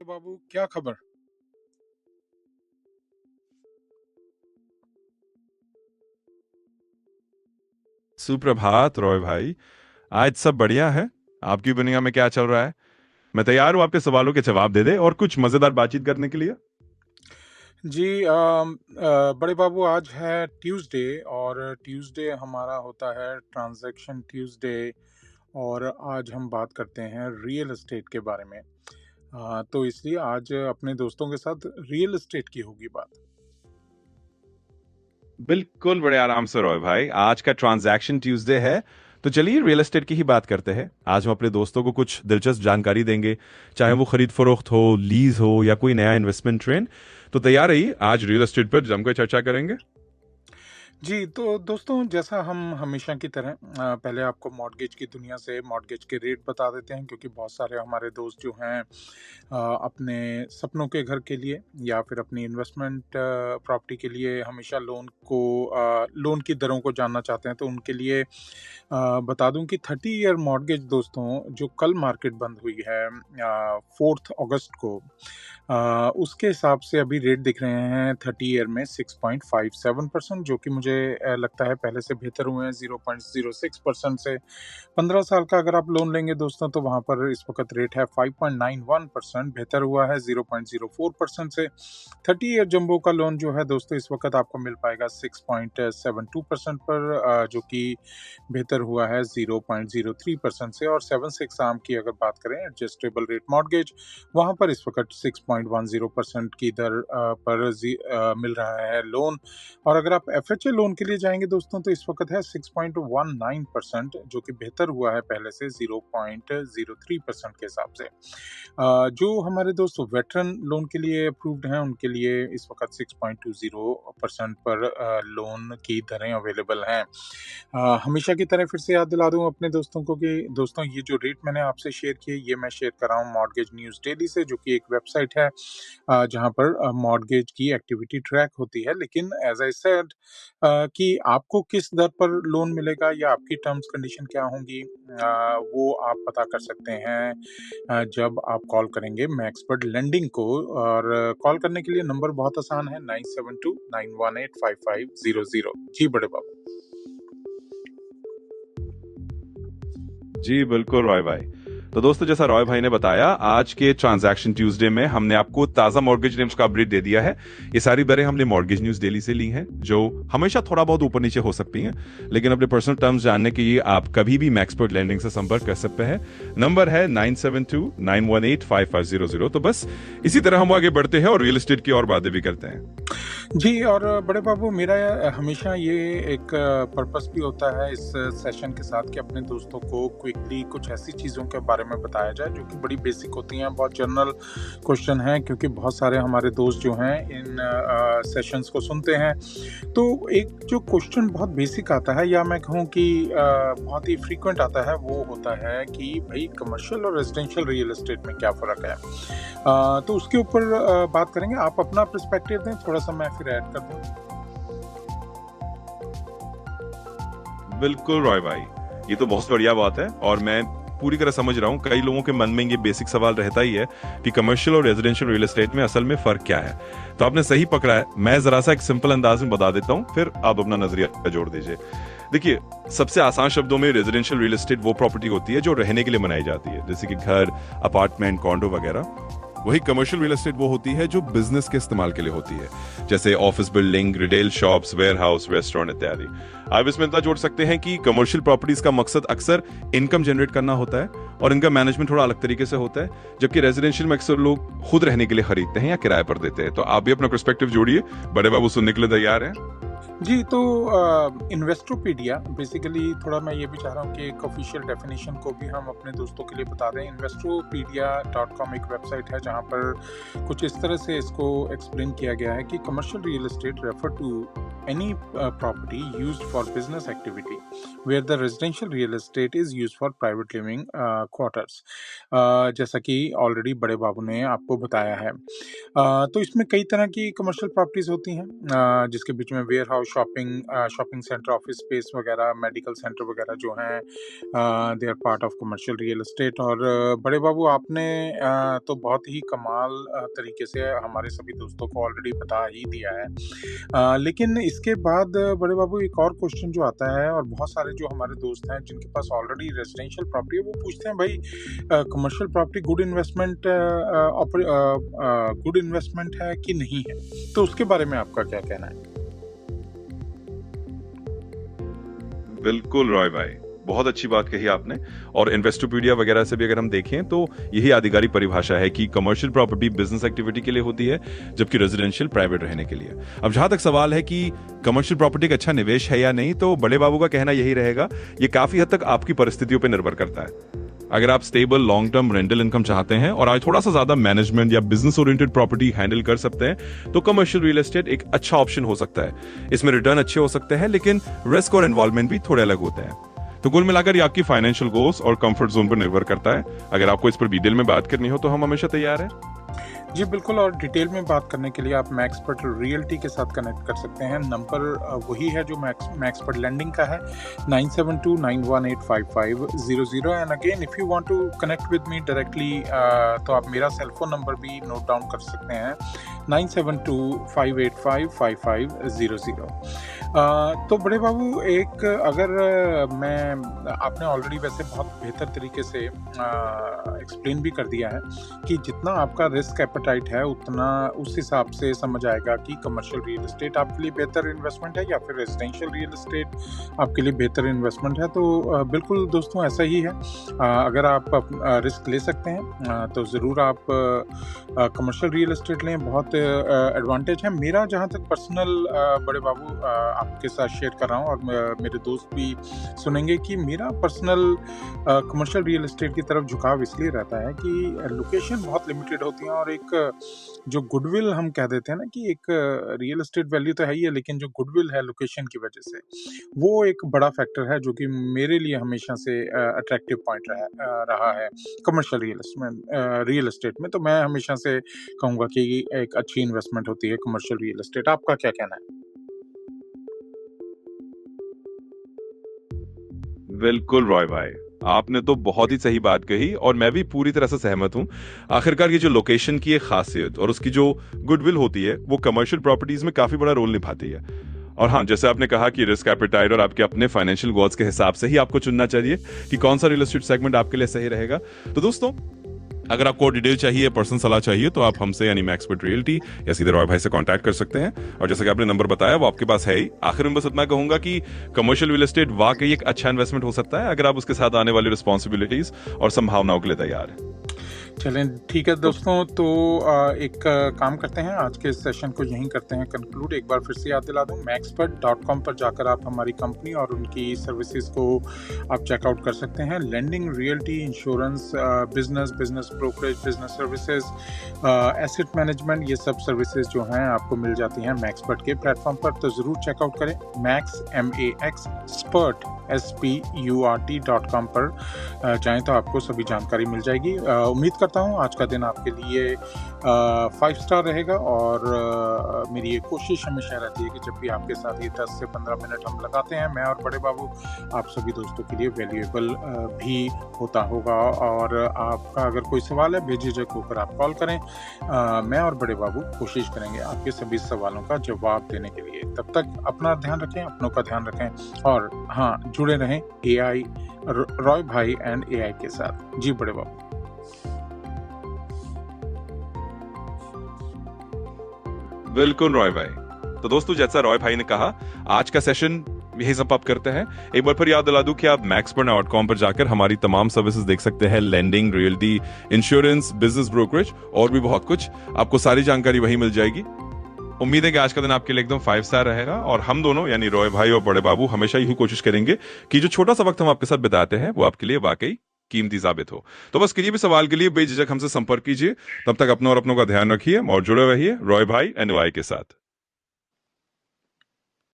बाबू, क्या खबर? सुप्रभात रॉय भाई। आज सब बढ़िया है। आपकी दुनिया में क्या चल रहा है? मैं तैयार हूं आपके सवालों के जवाब दे दे और कुछ मजेदार बातचीत करने के लिए। जी बड़े बाबू, आज है ट्यूसडे और ट्यूसडे हमारा होता है ट्रांजैक्शन ट्यूसडे। और आज हम बात करते हैं रियल एस्टेट के बारे में। तो इसलिए आज अपने दोस्तों के साथ रियल एस्टेट की होगी बात। बिल्कुल, बड़े आराम से रॉय भाई। आज का ट्रांजैक्शन ट्यूसडे है, तो चलिए रियल एस्टेट की ही बात करते हैं। आज हम अपने दोस्तों को कुछ दिलचस्प जानकारी देंगे, चाहे वो खरीद फरोख्त हो, लीज हो या कोई नया इन्वेस्टमेंट ट्रेंड। तो तैयार रहिए, आज रियल एस्टेट पर जमकर चर्चा करेंगे। जी, तो दोस्तों, जैसा हम हमेशा की तरह पहले आपको मॉर्टगेज की दुनिया से मॉर्टगेज के रेट बता देते हैं, क्योंकि बहुत सारे हमारे दोस्त जो हैं अपने सपनों के घर के लिए या फिर अपनी इन्वेस्टमेंट प्रॉपर्टी के लिए हमेशा लोन की दरों को जानना चाहते हैं। तो उनके लिए बता दूं कि 30 ईयर मॉर्टगेज दोस्तों, जो कल मार्केट बंद हुई है 4 अगस्त को, उसके हिसाब से अभी रेट दिख रहे हैं 30 ईयर में 6.57%, जो कि मुझे लगता है पहले से बेहतर हुए हैं 0.06% से। 15 साल का अगर आप लोन लेंगे दोस्तों, तो वहाँ पर इस वक्त रेट है 5.91%, बेहतर हुआ है 0.04% से। 30 ईयर जंबो का लोन जो है दोस्तों, इस वक्त आपको मिल पाएगा 6.72% पर, जो कि बेहतर हुआ है 0.03% से। और 7/6 आर्म की अगर बात करें, एडजस्टेबल रेट मॉर्टगेज, वहाँ पर इस वक्त 6.10% की दर पर मिल रहा है लोन। और अगर आप FHA लोन के लिए जाएंगे दोस्तों, तो इस वक्त है 6.19%, जो कि बेहतर हुआ है पहले से 0.03% के हिसाब से। जो हमारे दोस्त वेटरन लोन के लिए अप्रूव्ड हैं, उनके लिए इस वक्त 6.20% पर लोन की दरें अवेलेबल हैं। हमेशा की तरह फिर से याद दिला दूं अपने दोस्तों को कि दोस्तों, ये जो रेट मैंने आपसे शेयर किए, ये मैं शेयर कर रहा हूँ मॉर्टगेज न्यूज़ डेली से, जो कि एक वेबसाइट है जहाँ पर मॉर्टगेज की एक्टिविटी ट्रैक होती है। लेकिन एज आई सेड कि आपको किस दर पर लोन मिलेगा या आपकी टर्म्स कंडीशन क्या होंगी, वो आप पता कर सकते हैं जब आप कॉल करेंगे मैक्सपर्ट लेंडिंग को। और कॉल करने के लिए नंबर बहुत आसान है, 9729185500। जी बड़े बाबू। जी बिल्कुल रॉय भाई। तो दोस्तों, जैसा रॉय भाई ने बताया, आज के ट्रांजैक्शन ट्यूसडे में हमने आपको ताजा मॉर्गेज रेट्स का अपडेट दे दिया है। ये सारी दरें हमने मॉर्गेज न्यूज डेली से ली हैं, जो हमेशा थोड़ा बहुत ऊपर नीचे हो सकती हैं, लेकिन अपने पर्सनल टर्म्स जानने के लिए आप कभी भी मैक्सपर्ट लैंडिंग से संपर्क कर सकते हैं। नंबर है 9729185500। तो बस इसी तरह हम आगे बढ़ते हैं और रियल एस्टेट की और बातें भी करते हैं। जी, और बड़े बाबू, मेरा हमेशा ये एक पर्पस भी होता है इस सेशन के साथ कि अपने दोस्तों को क्विकली कुछ ऐसी चीज़ों के बारे में बताया जाए जो कि बड़ी बेसिक होती हैं, बहुत जनरल क्वेश्चन हैं, क्योंकि बहुत सारे हमारे दोस्त जो हैं इन सेशंस को सुनते हैं। तो एक जो क्वेश्चन बहुत बेसिक आता है, या मैं कहूँ कि बहुत ही फ्रीक्वेंट आता है, वो होता है कि भाई कमर्शियल और रेजिडेंशियल रियल एस्टेट में क्या फ़र्क है। तो उसके ऊपर बात करेंगे। आप अपना पर्सपेक्टिव दें, थोड़ा सा मैं फिर ऐड कर दूं। बिल्कुल रॉय भाई, ये तो बहुत बढ़िया बात है और मैं पूरी तरह समझ रहा हूँ कई लोगों के मन में ये बेसिक सवाल रहता ही है कि कमर्शियल और रेजिडेंशियल रियल एस्टेट में असल में फर्क क्या है। तो आपने सही पकड़ा है। मैं जरा सा एक सिंपल अंदाज में बता देता हूँ, फिर आप अपना नजरिया जोड़ दीजिए। देखिए, सबसे आसान शब्दों में रेजिडेंशियल रियल एस्टेट वो प्रॉपर्टी होती है जो रहने के लिए बनाई जाती है, जैसे कि घर, अपार्टमेंट, कॉन्डो वगैरह। वही कमर्शियल रियल एस्टेट वो होती है जो बिजनेस के इस्तेमाल के लिए होती है, जैसे office building, retail shops, warehouse, restaurant इत्यादि। आप इसमें इतना जोड़ सकते हैं कि कमर्शियल प्रॉपर्टीज का मकसद अक्सर इनकम जनरेट करना होता है और इनका मैनेजमेंट थोड़ा अलग तरीके से होता है, जबकि रेजिडेंशियल में अक्सर लोग खुद रहने के लिए खरीदते हैं या किराए पर देते हैं। तो आप भी अपना पर्सपेक्टिव जोड़िए। बड़े बाबू सुनने के लिए तैयार हैं? जी, तो इन्वेस्टोपीडिया, बेसिकली थोड़ा मैं ये भी चाह रहा हूँ कि एक ऑफिशियल डेफिनेशन को भी हम अपने दोस्तों के लिए बता दें। investopedia.com एक वेबसाइट है जहाँ पर कुछ इस तरह से इसको एक्सप्लेन किया गया है कि commercial real estate refer to any property used for business activity, where the residential real estate is used for private living quarters. जैसा कि ऑलरेडी बड़े बाबू ने आपको बताया है। तो इसमें कई तरह की कमर्शियल प्रॉपर्टीज़ होती हैं, जिसके बीच में warehouse, shopping centre, office space वगैरह, मेडिकल सेंटर वगैरह जो हैं, they are part of commercial real estate. और बड़े बाबू आपने तो बहुत ही कमाल तरीके से हमारे सभी दोस्तों को ऑलरेडी बता ही दिया है। लेकिन इसके बाद बड़े बाबू एक और क्वेश्चन जो आता है, और बहुत सारे जो हमारे दोस्त हैं जिनके पास ऑलरेडी रेजिडेंशियल प्रॉपर्टी है, वो पूछते हैं भाई कमर्शियल प्रॉपर्टी गुड इन्वेस्टमेंट है कि नहीं है? तो उसके बारे में आपका क्या कहना है? बिल्कुल रॉय भाई, बहुत अच्छी बात कही आपने। और इन्वेस्टोपीडिया वगैरह से भी अगर हम देखें तो यही आधिकारिक परिभाषा है कि कमर्शियल प्रॉपर्टी बिजनेस एक्टिविटी के लिए होती है, जबकि रेजिडेंशियल प्राइवेट रहने के लिए। अब जहां तक सवाल है कि कमर्शियल प्रॉपर्टी एक अच्छा निवेश है या नहीं, तो बड़े बाबू का कहना यही रहेगा, ये काफी हद तक आपकी परिस्थितियों पर निर्भर करता है। अगर आप stable long term rental income चाहते हैं और आज थोड़ा सा ज्यादा मैनेजमेंट या बिजनेस ओरिएंटेड प्रॉपर्टी हैंडल कर सकते हैं, तो कमर्शियल रियल एस्टेट एक अच्छा ऑप्शन हो सकता है। इसमें रिटर्न अच्छे हो सकते हैं, लेकिन रिस्क और इन्वॉल्वमेंट भी थोड़े अलग होते हैं। तो कुल मिलाकर ये आपकी फाइनेंशियल गोल्स और कंफर्ट जोन पर निर्भर करता है। अगर आपको इस पर डिटेल में बात करनी हो तो हम हमेशा तैयार हैं। जी बिल्कुल, और डिटेल में बात करने के लिए आप मैक्सपर्ट रियल्टी के साथ कनेक्ट कर सकते हैं। नंबर वही है जो मैक्सपर्ट लैंडिंग का है, 9729185500। And again if you want to connect with me directly, तो आप मेरा सेलफोन नंबर भी नोट डाउन कर सकते हैं, 9725855500। तो बड़े बाबू एक अगर आपने ऑलरेडी वैसे बहुत बेहतर तरीके से एक्सप्लेन भी कर दिया है कि जितना आपका रिस्क एपेटाइट है उतना उस हिसाब से समझ आएगा कि कमर्शियल रियल एस्टेट आपके लिए बेहतर इन्वेस्टमेंट है या फिर रेजिडेंशियल रियल एस्टेट आपके लिए बेहतर इन्वेस्टमेंट है। तो बिल्कुल दोस्तों ऐसा ही है। अगर आप रिस्क ले सकते हैं तो ज़रूर आप कमर्शियल रियल एस्टेट लें, बहुत एडवांटेज है। मेरा जहाँ तक पर्सनल बड़े बाबू आपके साथ शेयर कर रहा हूँ, और मेरे दोस्त भी सुनेंगे कि मेरा पर्सनल कमर्शियल रियल एस्टेट की तरफ झुकाव इसलिए रहता है कि लोकेशन बहुत लिमिटेड होती है, और एक जो गुडविल हम कह देते हैं ना कि एक रियल एस्टेट वैल्यू तो है ही है, लेकिन जो गुडविल है लोकेशन की वजह से, वो एक बड़ा फैक्टर है जो कि मेरे लिए हमेशा से अट्रैक्टिव पॉइंट रहा है कमर्शियल रियल एस्टेट में। तो मैं हमेशा से कहूँगा कि एक अच्छी इन्वेस्टमेंट होती है कमर्शियल रियल एस्टेट। आपका क्या कहना है? बिल्कुल रॉय भाई, आपने तो बहुत ही सही बात कही और मैं भी पूरी तरह से सहमत हूं। आखिरकार ये जो लोकेशन की एक खासियत और उसकी जो गुडविल होती है, वो कमर्शियल प्रॉपर्टीज में काफी बड़ा रोल निभाती है। और हाँ, जैसे आपने कहा कि रिस्क एपेटाइट और आपके अपने फाइनेंशियल गोल्स के हिसाब से ही आपको चुनना चाहिए कि कौन सा रियल एस्टेट सेगमेंट आपके लिए सही रहेगा। तो दोस्तों, अगर आपको डिटेल चाहिए, पर्सनल सलाह चाहिए, तो आप हमसे यानी मैक्सपर्ट रियल्टी या सीधे रॉय भाई से कांटेक्ट कर सकते हैं। और जैसे कि आपने नंबर बताया वो आपके पास है ही। आखिर में बस इतना कहूंगा कि कमर्शियल रियल एस्टेट वाकई एक अच्छा इन्वेस्टमेंट हो सकता है, अगर आप उसके साथ आने वाली रिस्पॉन्सिबिलिटीज और संभावनाओं के लिए तैयार हैं। चलें, ठीक है दोस्तों, तो एक काम करते हैं, आज के सेशन को यहीं करते हैं कंक्लूड। एक बार फिर से याद दिला दूं, maxpert.com पर जाकर आप हमारी कंपनी और उनकी सर्विसेज को आप चेकआउट कर सकते हैं। Landing, realty, insurance, business brokerage, business services, asset management, ये सब सर्विसेज जो हैं आपको मिल जाती हैं मैक्सपर्ट के प्लेटफॉर्म पर। तो ज़रूर चेकआउट करें maxspurt.com पर जाएँ तो आपको सभी जानकारी मिल जाएगी। उम्मीद करता हूँ आज का दिन आपके लिए 5 स्टार रहेगा, और मेरी ये कोशिश हमेशा रहती है कि जब भी आपके साथ ये 10 से 15 मिनट हम लगाते हैं, मैं और बड़े बाबू, आप सभी दोस्तों के लिए वैल्यूएबल भी होता होगा। और आपका अगर कोई सवाल है, बेझिझक होकर आप कॉल करें। मैं और बड़े बाबू कोशिश करेंगे आपके सभी सवालों का जवाब देने के लिए। तब तक अपना ध्यान रखें, अपनों का ध्यान रखें, और हाँ, जुड़े रहें AI रॉय भाई एंड AI के साथ। जी बड़े बाबू। बिल्कुल रॉय भाई। तो दोस्तों, जैसा रॉय भाई ने कहा, आज का सेशन यही सब आप करते हैं। एक बार फिर याद दिला दूं कि आप maxpert.com पर जाकर हमारी तमाम सर्विसेज देख सकते हैं। Landing, realty, insurance, business brokerage और भी बहुत कुछ। आपको सारी जानकारी वहीं मिल जाएगी। उम्मीद है कि आज का दिन आपके लिए एकदम 5 स्टार रहेगा, और हम दोनों यानी रॉय भाई और बड़े बाबू हमेशा यही कोशिश करेंगे कि जो छोटा सा वक्त हम आपके साथ बिताते हैं वो आपके लिए वाकई कीमती साबित हो। तो बस किसी भी सवाल के लिए बेझिझक हमसे संपर्क कीजिए। तब तक अपनों और अपनों का ध्यान रखिए और जुड़े रहिए रॉय भाई एंड AI के साथ।